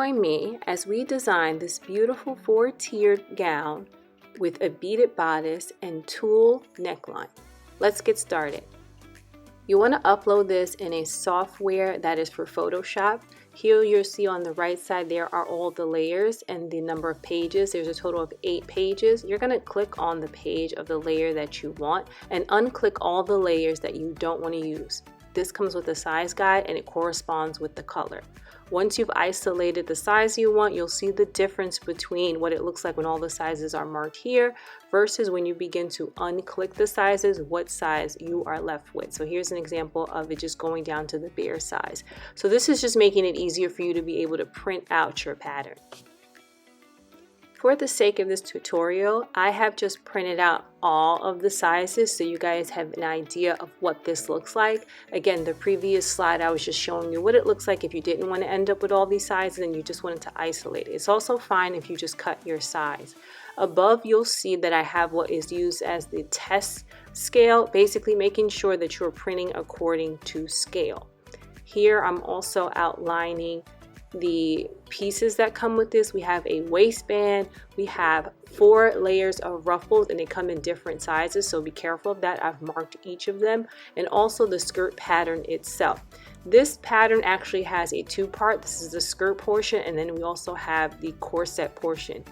join me as we design this beautiful 4-tiered gown with a beaded bodice and tulle neckline. Let's get started. You want to upload this in a software that is for Photoshop. Here you'll see on the right side there are all the layers and the number of pages. There's a total of 8 pages. You're going to click on the page of the layer that you want and unclick all the layers that you don't want to use. This comes with a size guide and it corresponds with the color. Once you've isolated the size you want, you'll see the difference between what it looks like when all the sizes are marked here versus when you begin to unclick the sizes, what size you are left with. So here's an example of it just going down to the bare size. So this is just making it easier for you to be able to print out your pattern. For the sake of this tutorial, I have just printed out all of the sizes so you guys have an idea of what this looks like. Again, the previous slide I was just showing you what it looks like if you didn't want to end up with all these sizes and you just wanted to isolate it. It's also fine if you just cut your size. Above you'll see that I have what is used as the test scale, basically making sure that you're printing according to scale. Here I'm also outlining the pieces that come with this. We have a waistband, we have 4 layers of ruffles and they come in different sizes, so be careful of that. I've marked each of them, and also the skirt pattern itself. This pattern actually has a 2-part. This is the skirt portion, and then we also have the corset portion.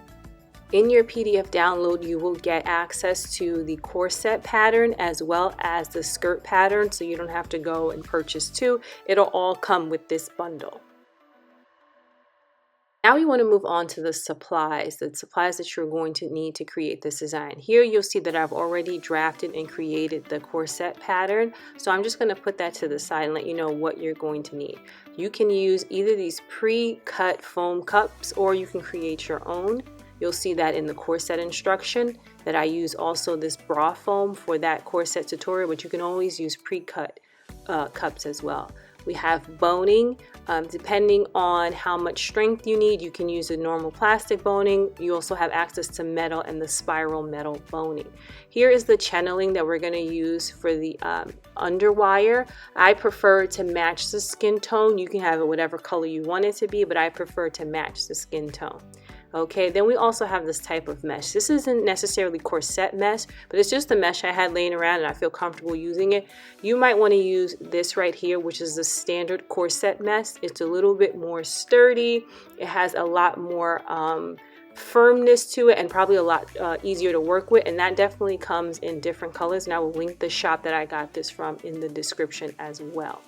In your PDF download, you will get access to the corset pattern as well as the skirt pattern, so you don't have to go and purchase 2. It'll all come with this bundle. Now we want to move on to the supplies that you're going to need to create this design. Here you'll see that I've already drafted and created the corset pattern. So I'm just going to put that to the side and let you know what you're going to need. You can use either these pre-cut foam cups or you can create your own. You'll see that in the corset instruction that I use also this bra foam for that corset tutorial, but you can always use pre-cut cups as well. We have boning. Depending on how much strength you need, you can use a normal plastic boning. You also have access to metal and the spiral metal boning. Here is the channeling that we're going to use for the underwire. I prefer to match the skin tone. You can have it whatever color you want it to be, but I prefer to match the skin tone. Okay, then we also have this type of mesh. This isn't necessarily corset mesh, but it's just the mesh I had laying around and I feel comfortable using it. You might want to use this right here, which is the standard corset mesh. It's a little bit more sturdy. It has a lot more firmness to it and probably a lot easier to work with, and that definitely comes in different colors, and I will link the shop that I got this from in the description as well.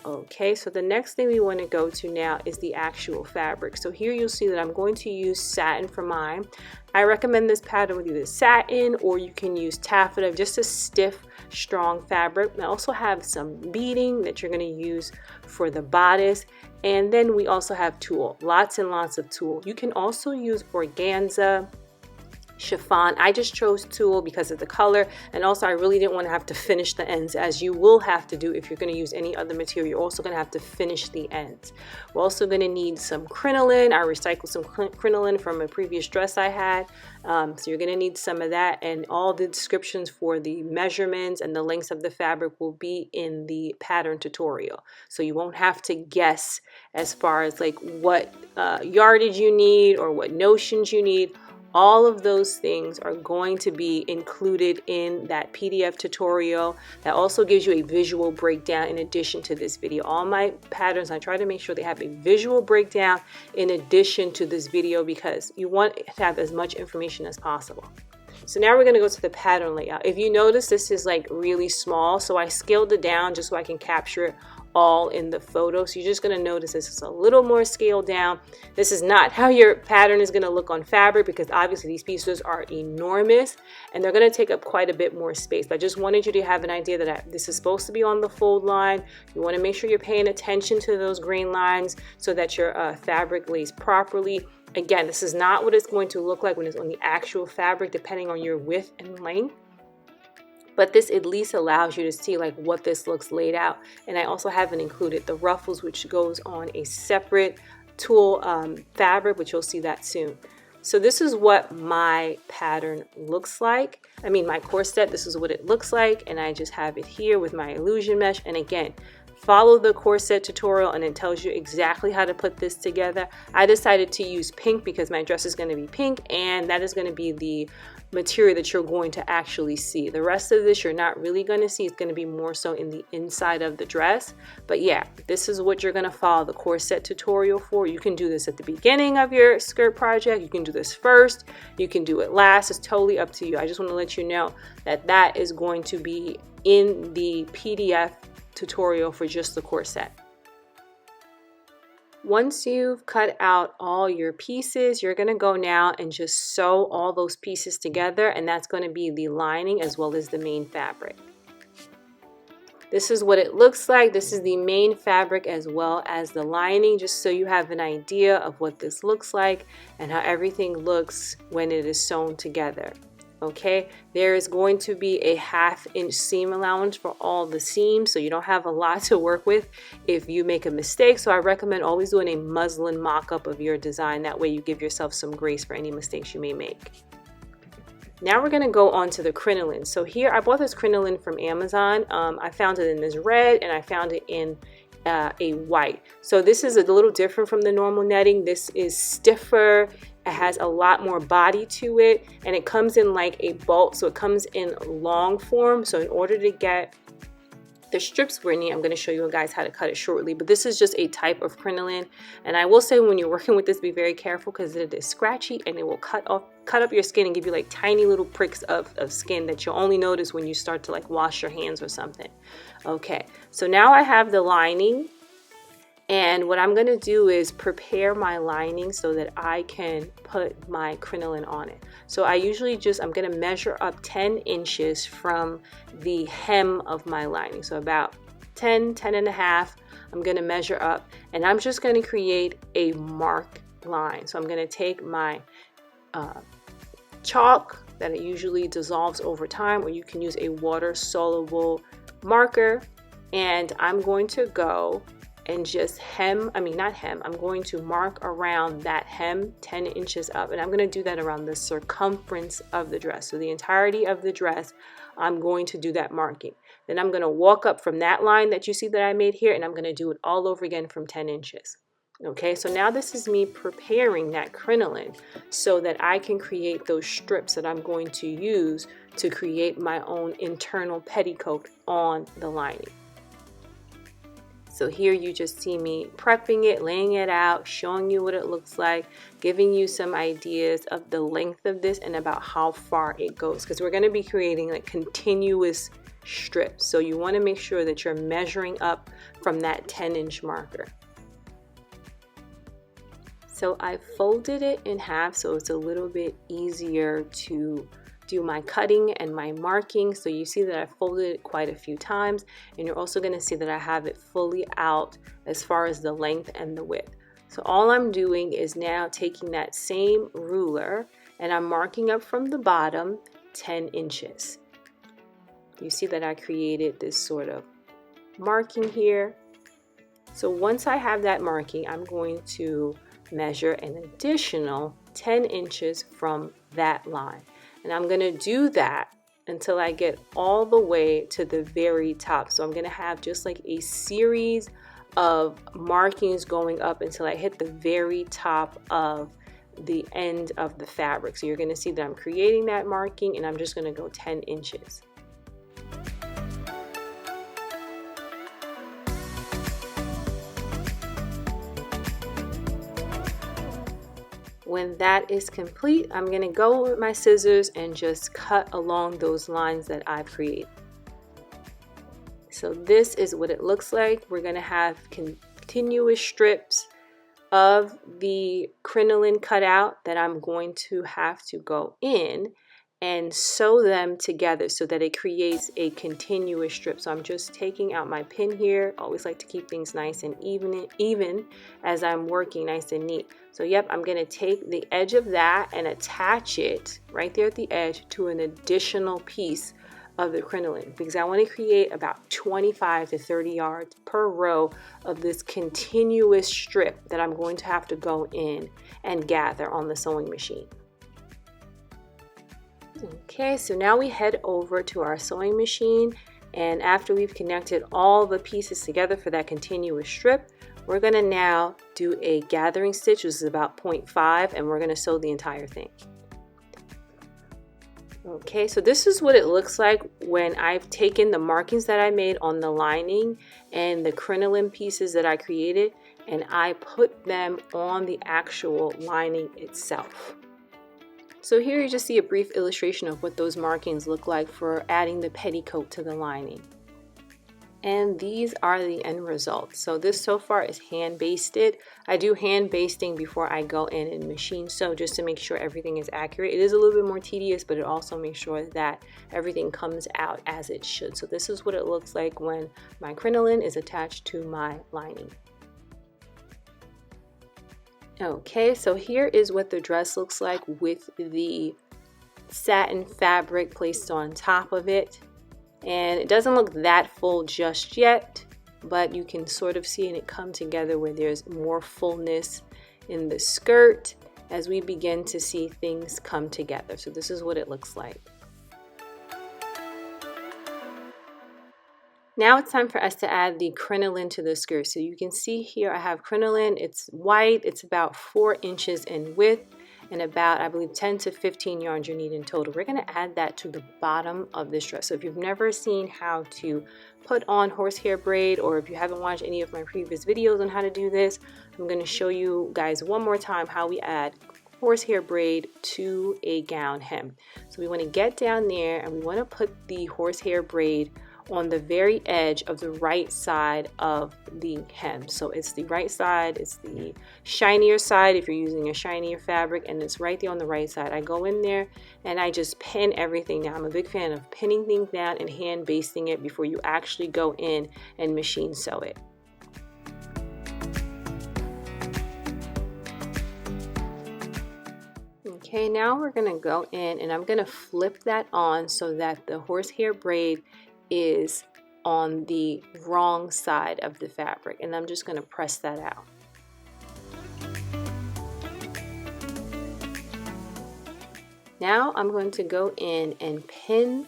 Okay, so the next thing we want to go to now is the actual fabric. So here you'll see that I'm going to use satin for mine. I recommend this pattern with either satin or you can use taffeta, just a stiff, strong fabric. I also have some beading that you're going to use for the bodice. And then we also have tulle, lots and lots of tulle. You can also use organza, chiffon. I just chose tulle because of the color, and also I really didn't want to have to finish the ends, as you will have to do if you're going to use any other material. You're also going to have to finish the ends. We're also going to need some crinoline. I recycled some crinoline from a previous dress I had, so you're going to need some of that, and all the descriptions for the measurements and the lengths of the fabric will be in the pattern tutorial, so you won't have to guess as far as like what yardage you need or what notions you need. All of those things are going to be included in that PDF tutorial that also gives you a visual breakdown in addition to this video. All my patterns, I try to make sure they have a visual breakdown in addition to this video because you want to have as much information as possible. So now we're going to go to the pattern layout. If you notice, this is like really small, so I scaled it down just so I can capture it all in the photo. So you're just going to notice this is a little more scaled down. This is not how your pattern is going to look on fabric because obviously these pieces are enormous and they're going to take up quite a bit more space. But I just wanted you to have an idea that this is supposed to be on the fold line. You want to make sure you're paying attention to those grain lines so that your fabric lays properly. Again, this is not what it's going to look like when it's on the actual fabric, depending on your width and length. But this at least allows you to see like what this looks laid out. And I also haven't included the ruffles, which goes on a separate tulle fabric, but you'll see that soon. So this is what my pattern looks like. I mean, my corset, this is what it looks like. And I just have it here with my illusion mesh. And again, Follow the corset tutorial and it tells you exactly how to put this together. I decided to use pink because my dress is going to be pink, and that is going to be the material that you're going to actually see. The rest of this you're not really going to see. It's going to be more so in the inside of the dress. But yeah, this is what you're going to follow the corset tutorial for. You can do this at the beginning of your skirt project. You can do this first. You can do it last. It's totally up to you. I just want to let you know that that is going to be in the PDF tutorial for just the corset. Once you've cut out all your pieces, you're going to go now and just sew all those pieces together, and that's going to be the lining as well as the main fabric. This is what it looks like. This is the main fabric as well as the lining, just so you have an idea of what this looks like and how everything looks when it is sewn together. Okay, there is going to be a 1/2 inch seam allowance for all the seams, so you don't have a lot to work with if you make a mistake. So I recommend always doing a muslin mock-up of your design. That way you give yourself some grace for any mistakes you may make. Now we're going to go on to the crinoline. So here I bought this crinoline from Amazon. I found it in this red and I found it in a white. So this is a little different from the normal netting. This is stiffer. It has a lot more body to it, and it comes in like a bolt, so it comes in long form. So in order to get the strips we need, I'm going to show you guys how to cut it shortly, but this is just a type of crinoline. And I will say, when you're working with this, be very careful because it is scratchy and it will cut up your skin and give you like tiny little pricks of skin that you'll only notice when you start to like wash your hands or something. Okay, so now I have the lining. And what I'm going to do is prepare my lining so that I can put my crinoline on it. So I usually I'm going to measure up 10 inches from the hem of my lining. So about 10 and a half, I'm going to measure up, and I'm just going to create a mark line. So I'm going to take my chalk that it usually dissolves over time, or you can use a water soluble marker, and I'm going to go and just I'm going to mark around that hem 10 inches up, and I'm going to do that around the circumference of the dress. So the entirety of the dress, I'm going to do that marking. Then I'm going to walk up from that line that you see that I made here, and I'm going to do it all over again from 10 inches. Okay, so now this is me preparing that crinoline so that I can create those strips that I'm going to use to create my own internal petticoat on the lining. So here you just see me prepping it, laying it out, showing you what it looks like, giving you some ideas of the length of this and about how far it goes, because we're going to be creating like continuous strips. So you want to make sure that you're measuring up from that 10-inch marker. So I folded it in half so it's a little bit easier to do my cutting and my marking. So you see that I folded it quite a few times, and you're also going to see that I have it fully out as far as the length and the width. So all I'm doing is now taking that same ruler and I'm marking up from the bottom 10 inches. You see that I created this sort of marking here. So once I have that marking, I'm going to measure an additional 10 inches from that line. And I'm going to do that until I get all the way to the very top. So I'm going to have just like a series of markings going up until I hit the very top of the end of the fabric. So you're going to see that I'm creating that marking, and I'm just going to go 10 inches. When that is complete, I'm going to go with my scissors and just cut along those lines that I've created. So this is what it looks like. We're going to have continuous strips of the crinoline cut out that I'm going to have to go in and sew them together so that it creates a continuous strip. So I'm just taking out my pin here. Always like to keep things nice and even as I'm working, nice and neat. So yep, I'm going to take the edge of that and attach it right there at the edge to an additional piece of the crinoline, because I want to create about 25 to 30 yards per row of this continuous strip that I'm going to have to go in and gather on the sewing machine. Okay, so now we head over to our sewing machine, And after we've connected all the pieces together for that continuous strip, we're going to now do a gathering stitch, which is about 0.5, and we're going to sew the entire thing. Okay, so this is what it looks like when I've taken the markings that I made on the lining and the crinoline pieces that I created, and I put them on the actual lining itself. So here you just see a brief illustration of what those markings look like for adding the petticoat to the lining. And these are the end results. So this so far is hand basted. I do hand basting before I go in and machine sew just to make sure everything is accurate. It is a little bit more tedious, but it also makes sure that everything comes out as it should. So this is what it looks like when my crinoline is attached to my lining. Okay, so here is what the dress looks like with the satin fabric placed on top of it. And it doesn't look that full just yet, but you can sort of see it come together where there's more fullness in the skirt as we begin to see things come together. So this is what it looks like. Now it's time for us to add the crinoline to the skirt. So you can see here I have crinoline. It's white. It's about 4 inches in width and about, I believe, 10 to 15 yards you need in total. We're going to add that to the bottom of this dress. So if you've never seen how to put on horsehair braid, or if you haven't watched any of my previous videos on how to do this, I'm going to show you guys one more time how we add horsehair braid to a gown hem. So we want to get down there and we want to put the horsehair braid on the very edge of the right side of the hem. So it's the right side, it's the shinier side if you're using a shinier fabric, and it's right there on the right side. I go in there and I just pin everything down. I'm a big fan of pinning things down and hand basting it before you actually go in and machine sew it. Okay, now we're going to go in and I'm going to flip that on so that the horsehair braid is on the wrong side of the fabric, and I'm just going to press that out. Now I'm going to go in and pin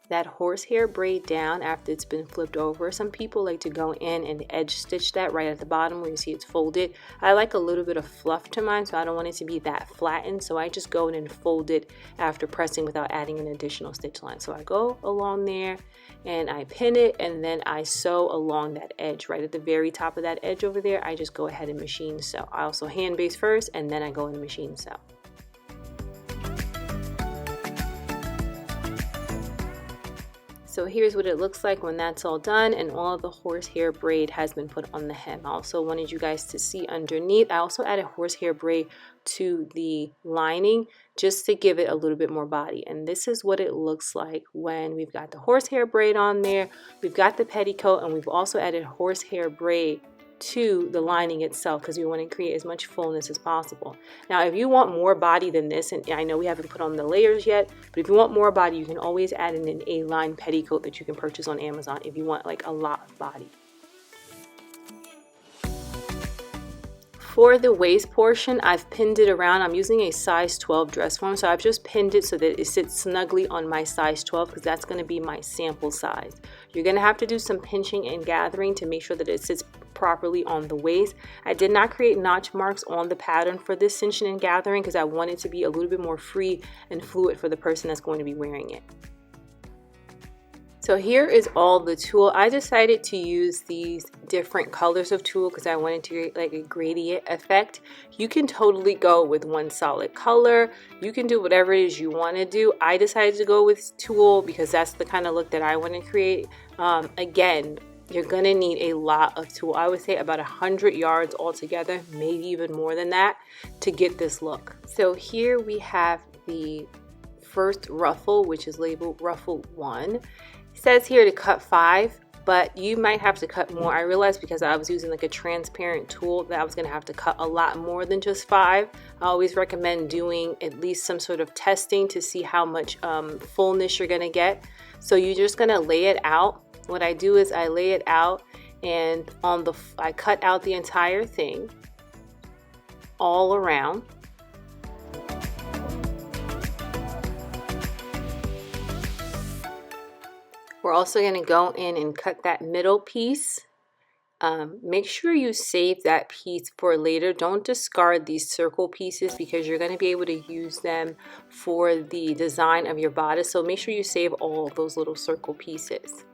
that horsehair braid down after it's been flipped over. Some people like to go in and edge stitch that right at the bottom where you see it's folded. I like a little bit of fluff to mine, so I don't want it to be that flattened, so I just go in and fold it after pressing without adding an additional stitch line. So I go along there and I pin it, and then I sew along that edge right at the very top of that edge over there. I just go ahead and machine sew. I also hand base first and then I go and machine sew. So here's what it looks like when that's all done and all of the horsehair braid has been put on the hem. I also wanted you guys to see underneath. I also added horsehair braid to the lining just to give it a little bit more body. And this is what it looks like when we've got the horsehair braid on there, we've got the petticoat, and we've also added horsehair braid to the lining itself because we want to create as much fullness as possible. Now if you want more body than this, and I know we haven't put on the layers yet, but if you want more body, you can always add in an A-line petticoat that you can purchase on Amazon if you want like a lot of body. For the waist portion, I've pinned it around. I'm using a size 12 dress form, so I've just pinned it so that it sits snugly on my size 12 because that's going to be my sample size. You're going to have to do some pinching and gathering to make sure that it sits properly on the waist. I did not create notch marks on the pattern for this cinching and gathering because I want it to be a little bit more free and fluid for the person that's going to be wearing it. So here is all the tulle. I decided to use these different colors of tulle because I wanted to create like a gradient effect. You can totally go with one solid color. You can do whatever it is you want to do. I decided to go with tulle because that's the kind of look that I want to create. Again, you're going to need a lot of tulle. I would say about 100 yards altogether, maybe even more than that, to get this look. So here we have the first ruffle, which is labeled Ruffle 1. It says here to cut 5, but you might have to cut more. I realized because I was using like a transparent tulle that I was going to have to cut a lot more than just 5. I always recommend doing at least some sort of testing to see how much fullness you're going to get. So you're just going to lay it out. What I do is I lay it out, and I cut out the entire thing all around. We're also going to go in and cut that middle piece. Make sure you save that piece for later. Don't discard these circle pieces because you're going to be able to use them for the design of your bodice. So make sure you save all of those little circle pieces.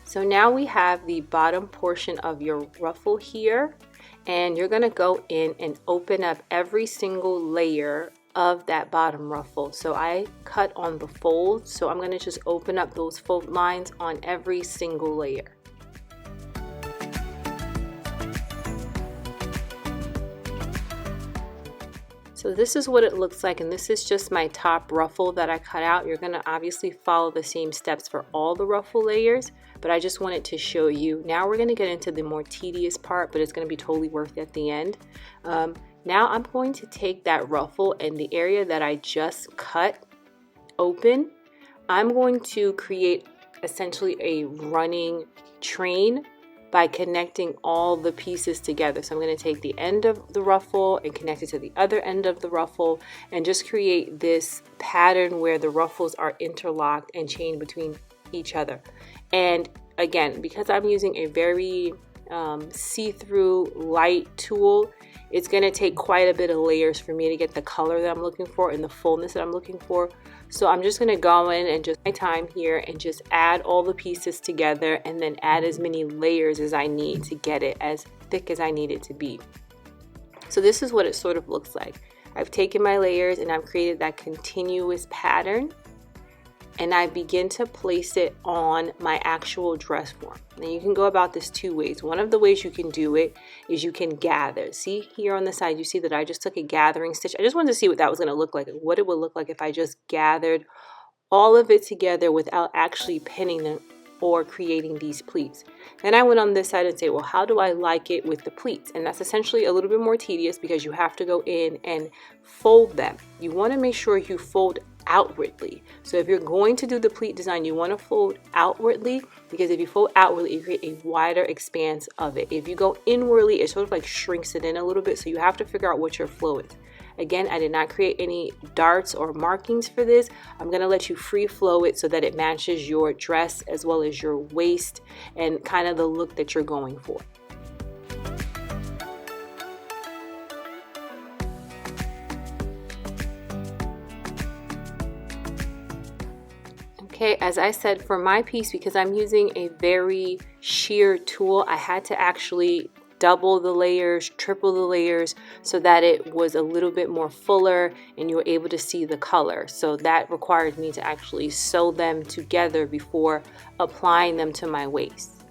So now we have the bottom portion of your ruffle here, and you're going to go in and open up every single layer of that bottom ruffle. So I cut on the fold, so I'm going to just open up those fold lines on every single layer. So this is what it looks like, and this is just my top ruffle that I cut out. You're going to obviously follow the same steps for all the ruffle layers, but I just wanted to show you. Now we're going to get into the more tedious part, but it's going to be totally worth it at the end. Now I'm going to take that ruffle and the area that I just cut open. I'm going to create essentially a running train by connecting all the pieces together. So I'm going to take the end of the ruffle and connect it to the other end of the ruffle and just create this pattern where the ruffles are interlocked and chained between each other. And again, because I'm using a very see-through light tool, it's going to take quite a bit of layers for me to get the color that I'm looking for and the fullness that I'm looking for. So I'm just going to go in and just my time here and just add all the pieces together and then add as many layers as I need to get it as thick as I need it to be. So this is what it sort of looks like. I've taken my layers and I've created that continuous pattern, and I begin to place it on my actual dress form. Now you can go about this two ways. One of the ways you can do it is you can gather. See here on the side, you see that I just took a gathering stitch. I just wanted to see what that was going to look like, what it would look like if I just gathered all of it together without actually pinning them or creating these pleats. Then I went on this side and say, well, how do I like it with the pleats? And that's essentially a little bit more tedious because you have to go in and fold them. You want to make sure you fold outwardly. So if you're going to do the pleat design, you want to fold outwardly, because if you fold outwardly, you create a wider expanse of it. If you go inwardly, it sort of like shrinks it in a little bit. So you have to figure out what your flow is. Again, I did not create any darts or markings for this. I'm going to let you free flow it so that it matches your dress as well as your waist and kind of the look that you're going for. Okay, as I said, for my piece, because I'm using a very sheer tool, I had to actually double the layers, triple the layers, so that it was a little bit more fuller and you were able to see the color. So that required me to actually sew them together before applying them to my waist.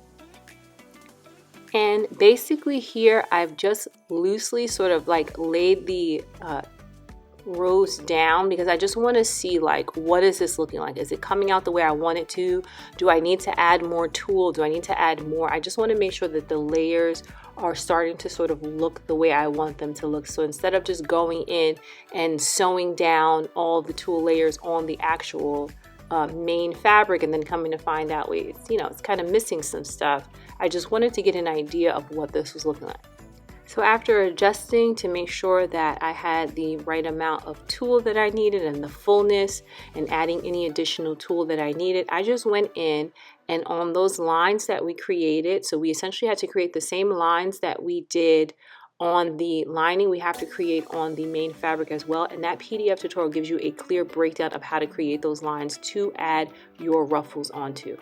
And basically here I've just loosely sort of like laid the rows down because I just want to see like, what is this looking like? Is it coming out the way I want it to? Do I need to add more tulle? Do I need to add more? I just want to make sure that the layers are starting to sort of look the way I want them to look. So instead of just going in and sewing down all the tulle layers on the actual main fabric and then coming to find out, wait, it's kind of missing some stuff. I just wanted to get an idea of what this was looking like. So after adjusting to make sure that I had the right amount of tulle that I needed and the fullness, and adding any additional tulle that I needed, I just went in and on those lines that we created, so we essentially had to create the same lines that we did on the lining, we have to create on the main fabric as well. And that PDF tutorial gives you a clear breakdown of how to create those lines to add your ruffles onto.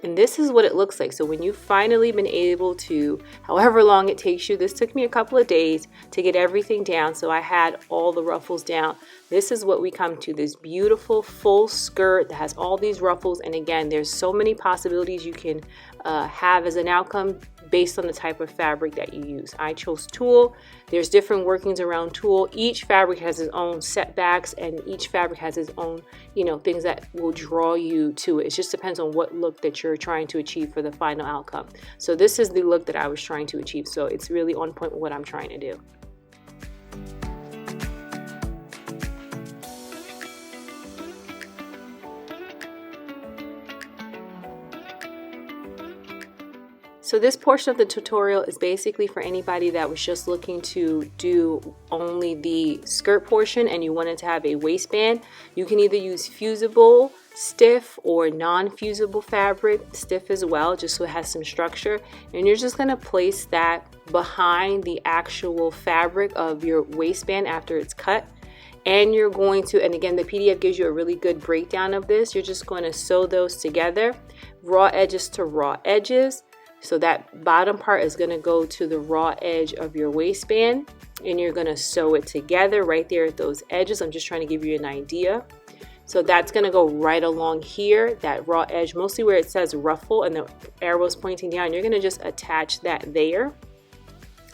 And this is what it looks like. So when you've finally been able to, however long it takes you, this took me a couple of days to get everything down. So I had all the ruffles down. This is what we come to, this beautiful full skirt that has all these ruffles. And again, there's so many possibilities you can have as an outcome based on the type of fabric that you use. I chose tulle. There's different workings around tulle. Each fabric has its own setbacks, and each fabric has its own, things that will draw you to it. It just depends on what look that you're trying to achieve for the final outcome. So this is the look that I was trying to achieve. So it's really on point with what I'm trying to do. So this portion of the tutorial is basically for anybody that was just looking to do only the skirt portion and you wanted to have a waistband. You can either use fusible stiff or non-fusible fabric, stiff as well, just so it has some structure. And you're just gonna place that behind the actual fabric of your waistband after it's cut. And you're going to, and again, the PDF gives you a really good breakdown of this. You're just going to sew those together, raw edges to raw edges. So that bottom part is going to go to the raw edge of your waistband, and you're going to sew it together right there at those edges. I'm just trying to give you an idea. So that's going to go right along here, that raw edge, mostly where it says ruffle and the arrow's pointing down. You're going to just attach that there.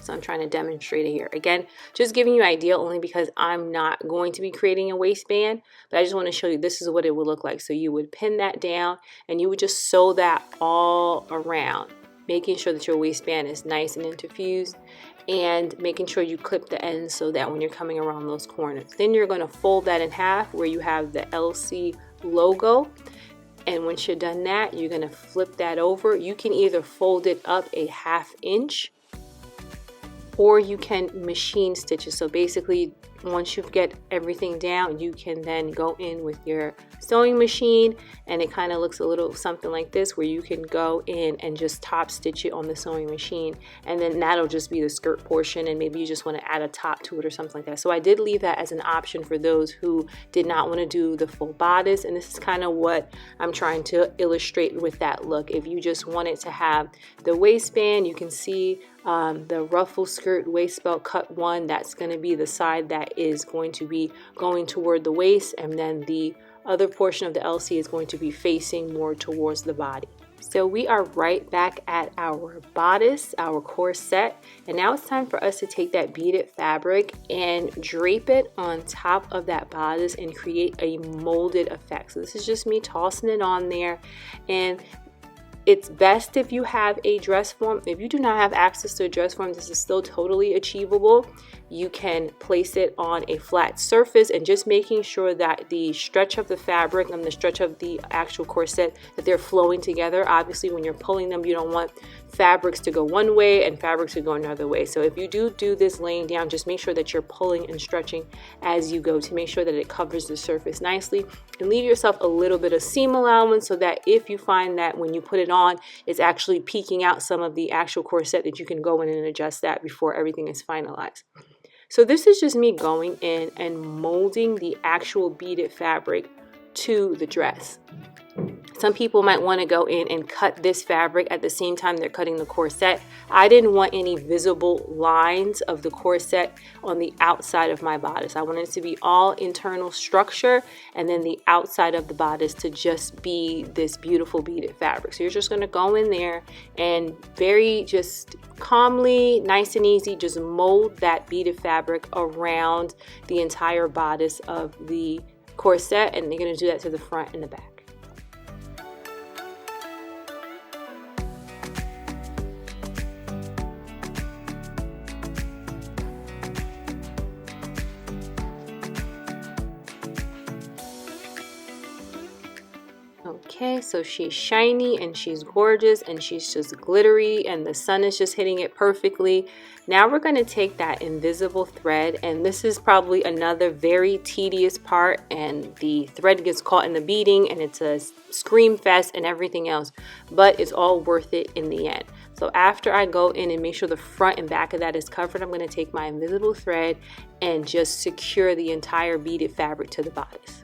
So I'm trying to demonstrate it here. Again, just giving you an idea only because I'm not going to be creating a waistband, but I just want to show you this is what it would look like. So you would pin that down and you would just sew that all around, making sure that your waistband is nice and interfused, and making sure you clip the ends so that when you're coming around those corners. Then you're going to fold that in half where you have the LC logo. And once you're done that, you're going to flip that over. You can either fold it up a 1/2 inch, or you can machine stitch it. So basically, once you get everything down, you can then go in with your sewing machine, and it kind of looks a little something like this, where you can go in and just top stitch it on the sewing machine, and then that'll just be the skirt portion, and maybe you just want to add a top to it or something like that. So I did leave that as an option for those who did not want to do the full bodice, and this is kind of what I'm trying to illustrate with that look. If you just wanted to have the waistband, you can see the ruffle skirt waist belt cut one, that's going to be the side that is going to be going toward the waist, and then the other portion of the LC is going to be facing more towards the body. So we are right back at our bodice, our corset, and now it's time for us to take that beaded fabric and drape it on top of that bodice and create a molded effect. So this is just me tossing it on there, and it's best if you have a dress form. If you do not have access to a dress form, this is still totally achievable. You can place it on a flat surface, and just making sure that the stretch of the fabric and the stretch of the actual corset, that they're flowing together. Obviously, when you're pulling them, you don't want fabrics to go one way and fabrics to go another way. So if you do this laying down, just make sure that you're pulling and stretching as you go to make sure that it covers the surface nicely, and leave yourself a little bit of seam allowance so that if you find that when you put it on, it's actually peeking out some of the actual corset, that you can go in and adjust that before everything is finalized. So this is just me going in and molding the actual beaded fabric to the dress. Some people might want to go in and cut this fabric at the same time they're cutting the corset. I didn't want any visible lines of the corset on the outside of my bodice. I wanted it to be all internal structure, and then the outside of the bodice to just be this beautiful beaded fabric. So you're just going to go in there and very just calmly, nice and easy, just mold that beaded fabric around the entire bodice of the corset, and you're going to do that to the front and the back. Okay, so she's shiny and she's gorgeous and she's just glittery and the sun is just hitting it perfectly. Now we're going to take that invisible thread, and this is probably another very tedious part, and the thread gets caught in the beading and it's a scream fest and everything else, but it's all worth it in the end. So after I go in and make sure the front and back of that is covered, I'm going to take my invisible thread and just secure the entire beaded fabric to the bodice.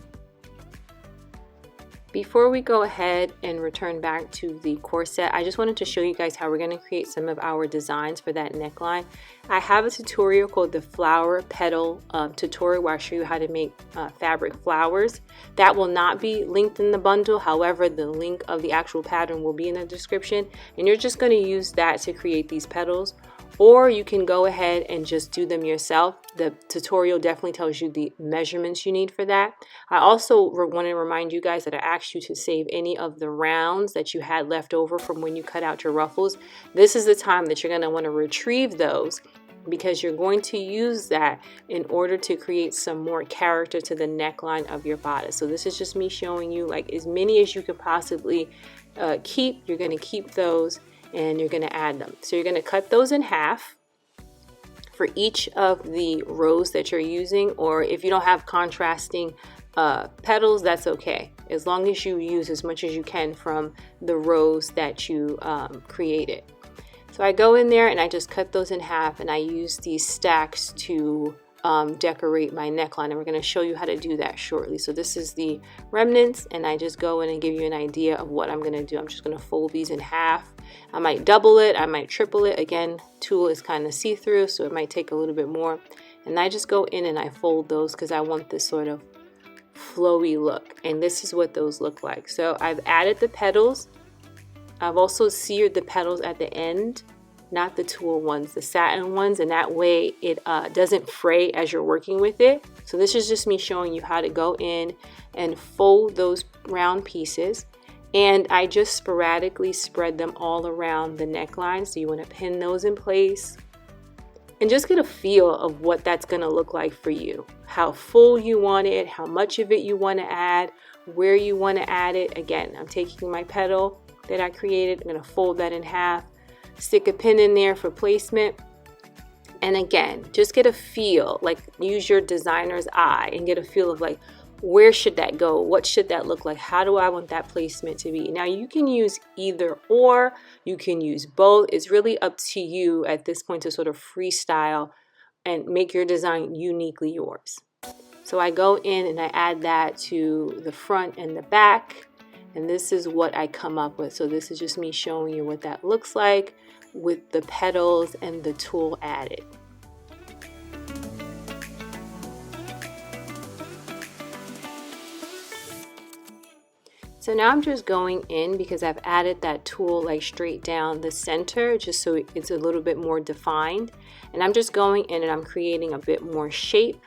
Before we go ahead and return back to the corset, I just wanted to show you guys how we're going to create some of our designs for that neckline. I have a tutorial called the flower petal tutorial, where I show you how to make fabric flowers. That will not be linked in the bundle. However, the link of the actual pattern will be in the description, and you're just going to use that to create these petals. Or you can go ahead and just do them yourself. The tutorial definitely tells you the measurements you need for that. I also want to remind you guys that I asked you to save any of the rounds that you had left over from when you cut out your ruffles. This is the time that you're going to want to retrieve those, because you're going to use that in order to create some more character to the neckline of your bodice. So this is just me showing you like as many as you could possibly keep. You're going to keep those, and you're going to add them. So you're going to cut those in half for each of the rows that you're using, or if you don't have contrasting petals, that's okay, as long as you use as much as you can from the rows that you created. So I go in there and I just cut those in half, and I use these stacks to decorate my neckline, and we're going to show you how to do that shortly. So this is the remnants, and I just go in and give you an idea of what I'm going to do. I'm just going to fold these in half. I might double it, I might triple it. Again, tulle is kind of see-through, so it might take a little bit more. And I just go in and I fold those because I want this sort of flowy look, and this is what those look like. So I've added the petals. I've also seared the petals at the end, not the tulle ones, the satin ones, and that way it doesn't fray as you're working with it. So this is just me showing you how to go in and fold those round pieces, and I just sporadically spread them all around the neckline. So you want to pin those in place and just get a feel of what that's going to look like for you, how full you want it, how much of it you want to add, where you want to add it. Again, I'm taking my petal that I created, I'm going to fold that in half, stick a pin in there for placement, and again, just get a feel, like use your designer's eye and get a feel of like, where should that go? What should that look like? How do I want that placement to be? Now you can use either or, you can use both. It's really up to you at this point to sort of freestyle and make your design uniquely yours. So I go in and I add that to the front and the back, and this is what I come up with. So this is just me showing you what that looks like with the petals and the tulle added. So now I'm just going in because I've added that tulle like straight down the center just so it's a little bit more defined. And I'm just going in and I'm creating a bit more shape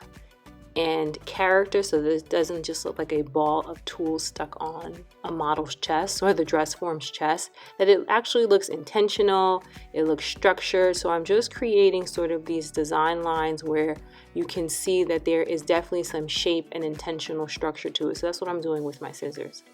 and character so this doesn't just look like a ball of tulle stuck on a model's chest or the dress form's chest, that it actually looks intentional, it looks structured. So I'm just creating sort of these design lines where you can see that there is definitely some shape and intentional structure to it. So that's what I'm doing with my scissors.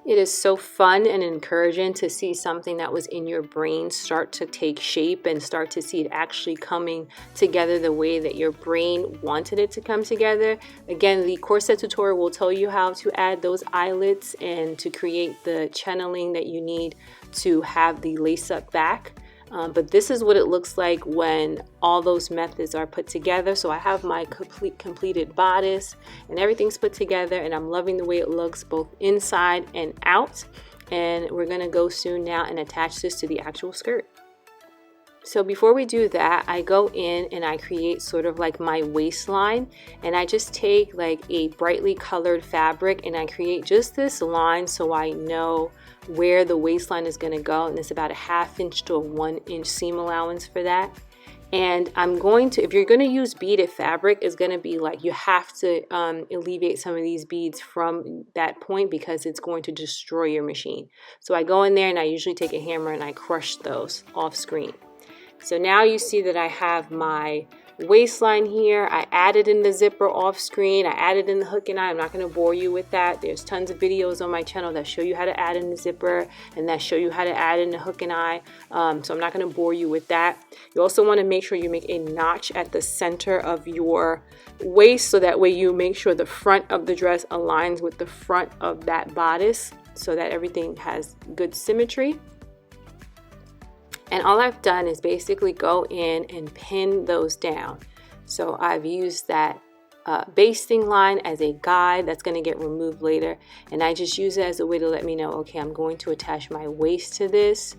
It is so fun and encouraging to see something that was in your brain start to take shape and start to see it actually coming together the way that your brain wanted it to come together. Again, the corset tutorial will tell you how to add those eyelets and to create the channeling that you need to have the lace-up back. But this is what it looks like when all those methods are put together. So I have my completed bodice and everything's put together, and I'm loving the way it looks both inside and out. And we're gonna go soon now and attach this to the actual skirt. So before we do that, I go in and I create sort of like my waistline, and I just take like a brightly colored fabric and I create just this line so I know where the waistline is going to go, and it's about a 1/2 inch to a 1 inch seam allowance for that. And I'm going to, if you're going to use beaded fabric, it's going to be like you have to alleviate some of these beads from that point because it's going to destroy your machine. So I go in there and I usually take a hammer and I crush those off screen. So now you see that I have my waistline here. I added in the zipper off screen. I added in the hook and eye. I'm not going to bore you with that. There's tons of videos on my channel that show you how to add in the zipper and that show you how to add in the hook and eye. So I'm not going to bore you with that. You also want to make sure you make a notch at the center of your waist so that way you make sure the front of the dress aligns with the front of that bodice so that everything has good symmetry. And all I've done is basically go in and pin those down. So I've used that basting line as a guide that's going to get removed later. And I just use it as a way to let me know, okay, I'm going to attach my waist to this.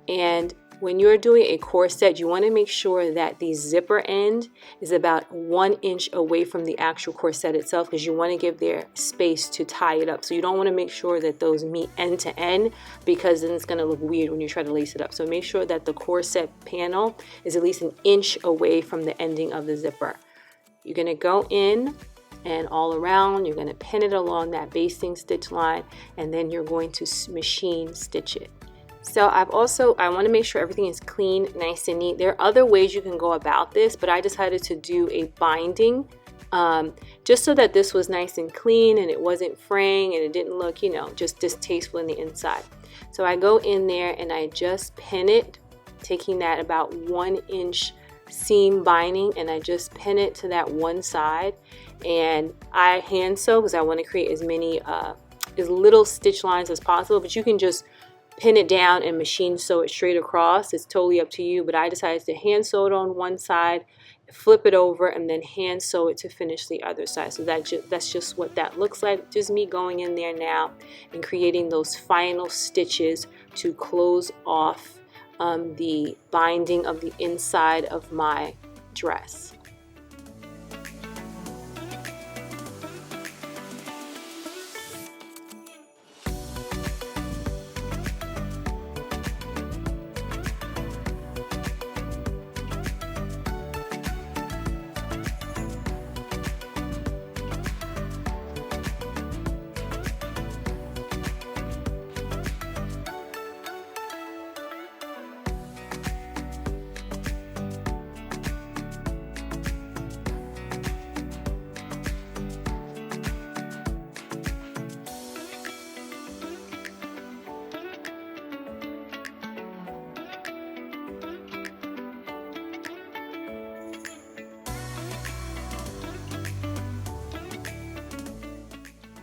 And when you're doing a corset, you want to make sure that the zipper end is about 1 inch away from the actual corset itself because you want to give there space to tie it up. So you don't want to make sure that those meet end to end because then it's going to look weird when you try to lace it up. So make sure that the corset panel is at least 1 inch away from the ending of the zipper. You're going to go in and all around, you're going to pin it along that basting stitch line, and then you're going to machine stitch it. So I want to make sure everything is clean, nice and neat. There are other ways you can go about this, but I decided to do a binding just so that this was nice and clean and it wasn't fraying and it didn't look, you know, just distasteful in the inside. So I go in there and I just pin it, taking that about 1 inch seam binding and I just pin it to that one side, and I hand sew because I want to create as many as little stitch lines as possible, but you can just pin it down and machine sew it straight across. It's totally up to you, but I decided to hand sew it on one side, flip it over, and then hand sew it to finish the other side. So that's just what that looks like. Just me going in there now and creating those final stitches to close off the binding of the inside of my dress.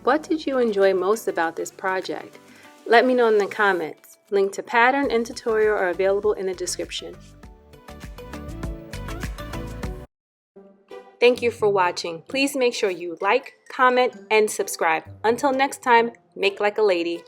What did you enjoy most about this project? Let me know in the comments. Link to pattern and tutorial are available in the description. Thank you for watching. Please make sure you like, comment, and subscribe. Until next time, make like a lady.